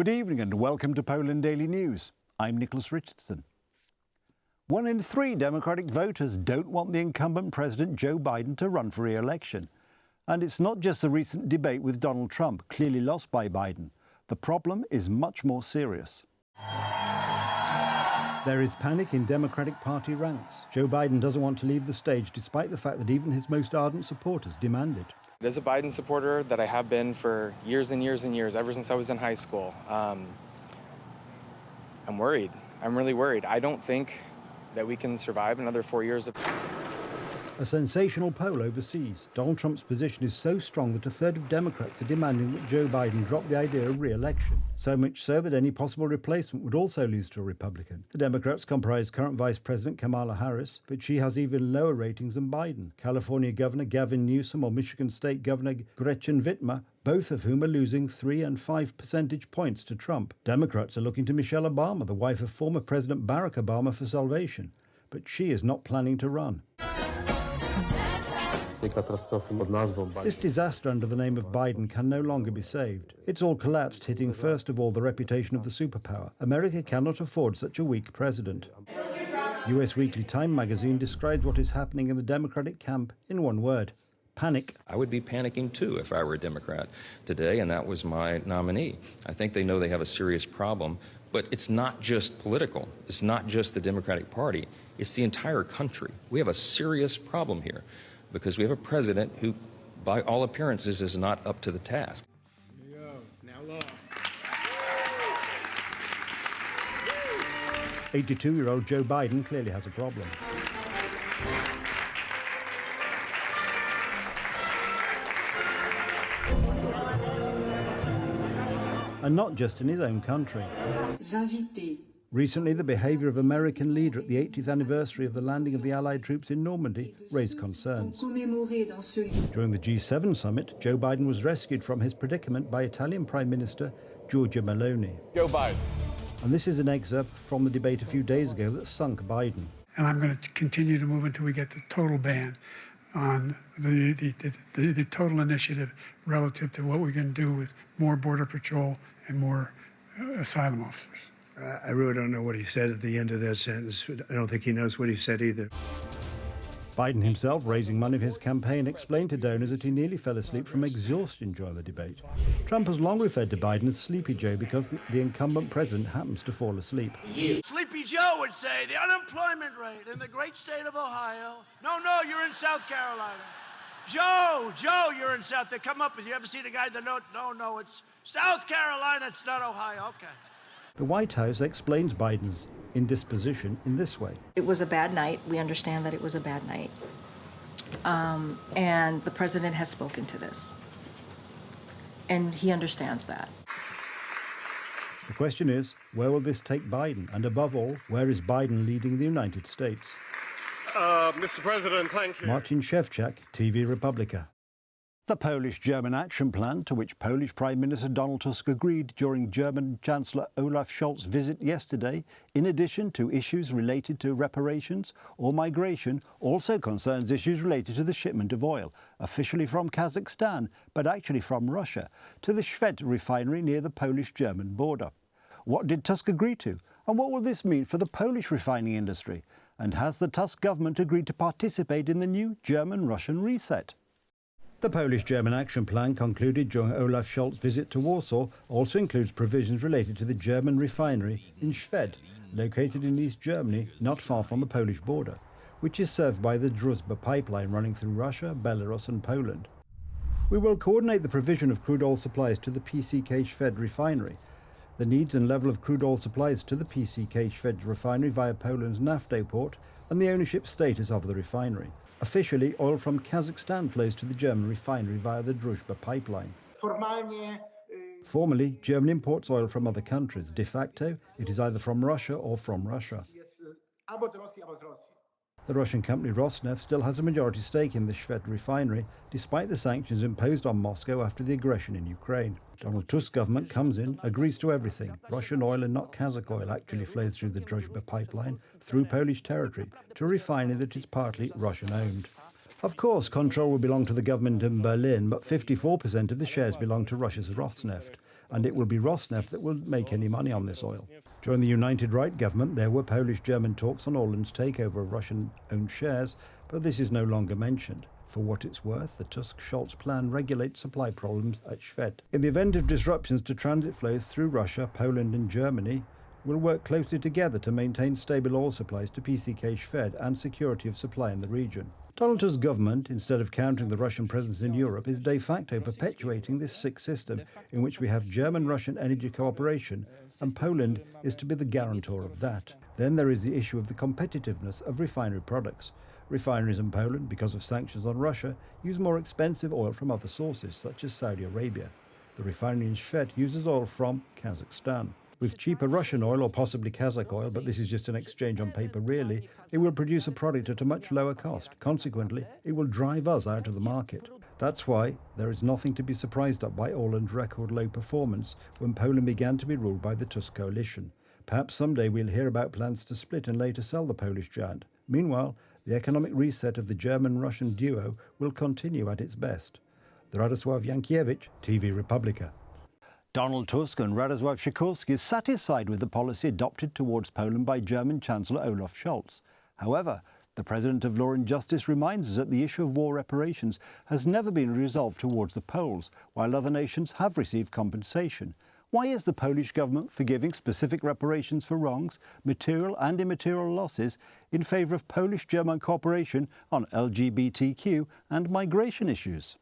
Good evening and welcome to Poland Daily News. I'm Nicholas Richardson. 1 in 3 Democratic voters don't want the incumbent President Joe Biden to run for re-election. And it's not just the recent debate with Donald Trump, clearly lost by Biden. The problem is much more serious. There is panic in Democratic Party ranks. Joe Biden doesn't want to leave the stage despite the fact that even his most ardent supporters demand it. As a Biden supporter that I have been for years and years and years, ever since I was in high school, I'm worried. I'm really worried. I don't think that we can survive another 4 years of... A sensational poll overseas. Donald Trump's position is so strong that a third of Democrats are demanding that Joe Biden drop the idea of re-election. So much so that any possible replacement would also lose to a Republican. The Democrats comprise current Vice President Kamala Harris, but she has even lower ratings than Biden. California Governor Gavin Newsom or Michigan State Governor Gretchen Whitmer, both of whom are losing 3 and 5 percentage points to Trump. Democrats are looking to Michelle Obama, the wife of former President Barack Obama, for salvation. But she is not planning to run. This disaster under the name of Biden can no longer be saved. It's all collapsed, hitting first of all the reputation of the superpower. America cannot afford such a weak president. US Weekly Time magazine describes what is happening in the Democratic camp in one word: panic. I would be panicking too if I were a Democrat today, and that was my nominee. I think they know they have a serious problem, but it's not just political. It's not just the Democratic Party. It's the entire country. We have a serious problem here, because we have a president who, by all appearances, is not up to the task. Here we go. It's now law. 82-year-old Joe Biden clearly has a problem. And not just in his own country. Recently, the behaviour of American leader at the 80th anniversary of the landing of the Allied troops in Normandy raised concerns. During the G7 summit, Joe Biden was rescued from his predicament by Italian Prime Minister Giorgia Meloni. Joe Biden. And this is an excerpt from the debate a few days ago that sunk Biden. And I'm going to continue to move until we get the total ban on the total initiative relative to what we can do with more Border Patrol and more asylum officers. I really don't know what he said at the end of that sentence. I don't think he knows what he said either. Biden himself, raising money for his campaign, explained to donors that he nearly fell asleep from exhaustion during the debate. Trump has long referred to Biden as Sleepy Joe because the incumbent president happens to fall asleep. Sleepy Joe would say the unemployment rate in the great state of Ohio. No, you're in South Carolina. Joe, you're in South. They come up and you ever see the guy that no, it's South Carolina. It's not Ohio. Okay. The White House explains Biden's indisposition in this way. It was a bad night. We understand that it was a bad night. And the president has spoken to this. And he understands that. The question is, where will this take Biden? And above all, where is Biden leading the United States? Mr. President, thank you. Martin Shevchak, TV Republica. The Polish-German action plan, to which Polish Prime Minister Donald Tusk agreed during German Chancellor Olaf Scholz's visit yesterday, in addition to issues related to reparations or migration, also concerns issues related to the shipment of oil, officially from Kazakhstan, but actually from Russia, to the Schwedt refinery near the Polish-German border. What did Tusk agree to? And what will this mean for the Polish refining industry? And has the Tusk government agreed to participate in the new German-Russian reset? The Polish-German action plan concluded during Olaf Scholz's visit to Warsaw also includes provisions related to the German refinery in Schwedt, located in East Germany, not far from the Polish border, which is served by the Druzhba pipeline running through Russia, Belarus and Poland. We will coordinate the provision of crude oil supplies to the PCK Schwedt refinery, the needs and level of crude oil supplies to the PCK Schwedt refinery via Poland's Naftogaz port, and the ownership status of the refinery. Officially, oil from Kazakhstan flows to the German refinery via the Druzhba pipeline. Formally, Germany imports oil from other countries. De facto, it is either from Russia or from Russia. The Russian company Rosneft still has a majority stake in the Schwedt refinery, despite the sanctions imposed on Moscow after the aggression in Ukraine. Donald Tusk's government comes in, agrees to everything. Russian oil and not Kazakh oil actually flows through the Druzhba pipeline, through Polish territory, to a refinery that is partly Russian-owned. Of course, control will belong to the government in Berlin, but 54% of the shares belong to Russia's Rosneft. and it will be Rosneft that will make any money on this oil. During the United Right government, there were Polish-German talks on Orlen's takeover of Russian-owned shares, but this is no longer mentioned. For what it's worth, the Tusk-Scholz plan regulates supply problems at Schwedt. In the event of disruptions to transit flows through Russia, Poland and Germany, will work closely together to maintain stable oil supplies to PCK Schwedt and security of supply in the region. Donald Tusk's government, instead of countering the Russian presence in Europe, is de facto perpetuating this sick system in which we have German-Russian energy cooperation, and Poland is to be the guarantor of that. Then there is the issue of the competitiveness of refinery products. Refineries in Poland, because of sanctions on Russia, use more expensive oil from other sources, such as Saudi Arabia. The refinery in Schwedt uses oil from Kazakhstan. With cheaper Russian oil, or possibly Kazakh oil, but this is just an exchange on paper really, it will produce a product at a much lower cost. Consequently, it will drive us out of the market. That's why there is nothing to be surprised at by Orlen's record low performance when Poland began to be ruled by the Tusk coalition. Perhaps someday we'll hear about plans to split and later sell the Polish giant. Meanwhile, the economic reset of the German-Russian duo will continue at its best. Radosław Jankiewicz, TV Republika. Donald Tusk and Radosław Sikorski are satisfied with the policy adopted towards Poland by German Chancellor Olaf Scholz. However, the President of Law and Justice reminds us that the issue of war reparations has never been resolved towards the Poles, while other nations have received compensation. Why is the Polish government forgiving specific reparations for wrongs, material and immaterial losses, in favour of Polish-German cooperation on LGBTQ and migration issues?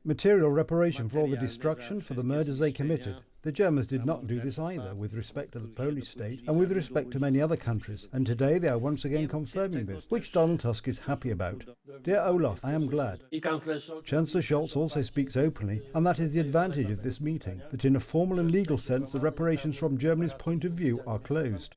Material reparation for all the destruction for the murders they committed. The Germans did not do this either with respect to the Polish state and with respect to many other countries, and today they are once again confirming this, which Donald Tusk is happy about. Dear Olaf, I am glad. Chancellor Scholz also speaks openly, and that is the advantage of this meeting, that in a formal and legal sense the reparations from Germany's point of view are closed.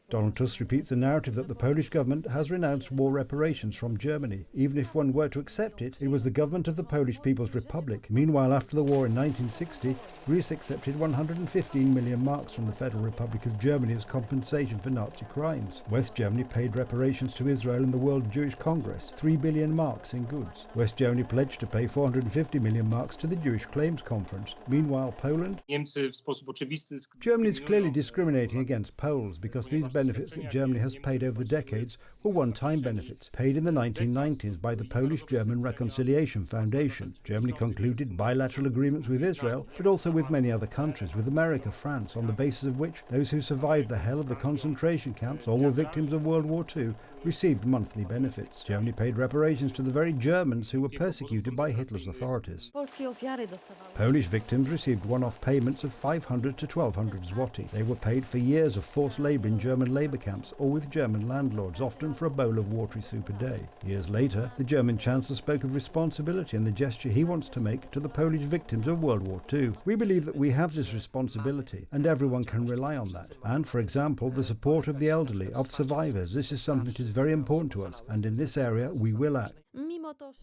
Donald Tusk repeats the narrative that the Polish government has renounced war reparations from Germany. Even if one were to accept it, it was the government of the Polish People's Republic. Meanwhile, after the war in 1960, Greece accepted 115 million marks from the Federal Republic of Germany as compensation for Nazi crimes. West Germany paid reparations to Israel and the World Jewish Congress, 3 billion marks in goods. West Germany pledged to pay 450 million marks to the Jewish Claims Conference. Meanwhile, Poland? Germany is clearly discriminating against Poles because these benefits that Germany has paid over the decades were one-time benefits, paid in the 1990s by the Polish-German Reconciliation Foundation. Germany concluded bilateral agreements with Israel, but also with many other countries, with America, France, on the basis of which those who survived the hell of the concentration camps or were victims of World War II received monthly benefits. Germany paid reparations to the very Germans who were persecuted by Hitler's authorities. Polish victims received one-off payments of 500 to 1200 zloty. They were paid for years of forced labour in German labour camps or with German landlords, often for a bowl of watery soup a day. Years later, the German Chancellor spoke of responsibility and the gesture he wants to make to the Polish victims of World War II. We believe that we have this responsibility and everyone can rely on that. And, for example, the support of the elderly, of survivors. This is something that is very important to us, and in this area we will act.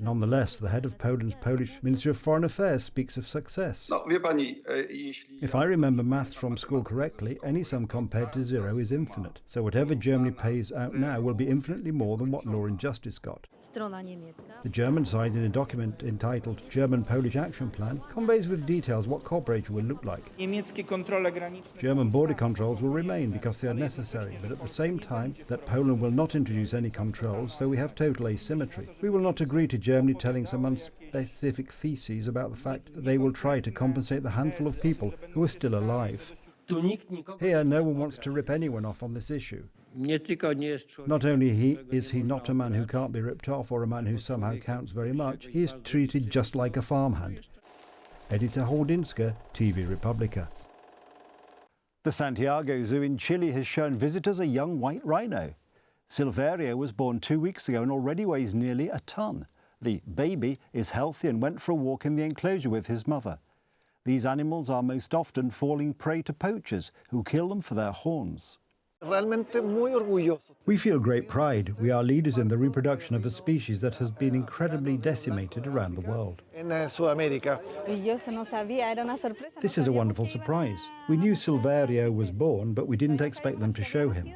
Nonetheless, the head of Poland's Polish Ministry of Foreign Affairs speaks of success. If I remember maths from school correctly, any sum compared to zero is infinite. So whatever Germany pays out now will be infinitely more than what Law and Justice got. The German side, in a document entitled German-Polish Action Plan, conveys with details what cooperation will look like. German border controls will remain because they are necessary, but at the same time that Poland will not introduce any controls, so we have total asymmetry. We will not agree to Germany telling some unspecific theses about the fact that they will try to compensate the handful of people who are still alive. Here, no one wants to rip anyone off on this issue. Not only is he not a man who can't be ripped off or a man who somehow counts very much, he is treated just like a farmhand. Editor Holdinska, TV Republika. The Santiago Zoo in Chile has shown visitors a young white rhino. Silverio was born 2 weeks ago and already weighs nearly a ton. The baby is healthy and went for a walk in the enclosure with his mother. These animals are most often falling prey to poachers who kill them for their horns. We feel great pride. We are leaders in the reproduction of a species that has been incredibly decimated around the world. This is a wonderful surprise. We knew Silverio was born, but we didn't expect them to show him.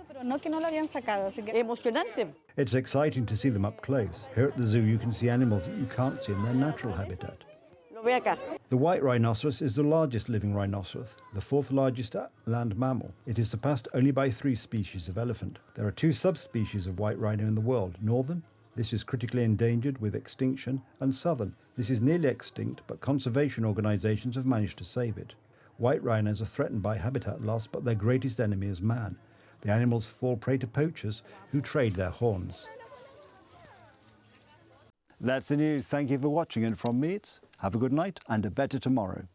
It's exciting to see them up close. Here at the zoo you can see animals that you can't see in their natural habitat. The white rhinoceros is the largest living rhinoceros, the fourth largest land mammal. It is surpassed only by 3 species of elephant. There are 2 subspecies of white rhino in the world. Northern, this is critically endangered with extinction, and southern, this is nearly extinct, but conservation organizations have managed to save it. White rhinos are threatened by habitat loss, but their greatest enemy is man. The animals fall prey to poachers who trade their horns. That's the news. Thank you for watching, and from me it's have a good night and a better tomorrow.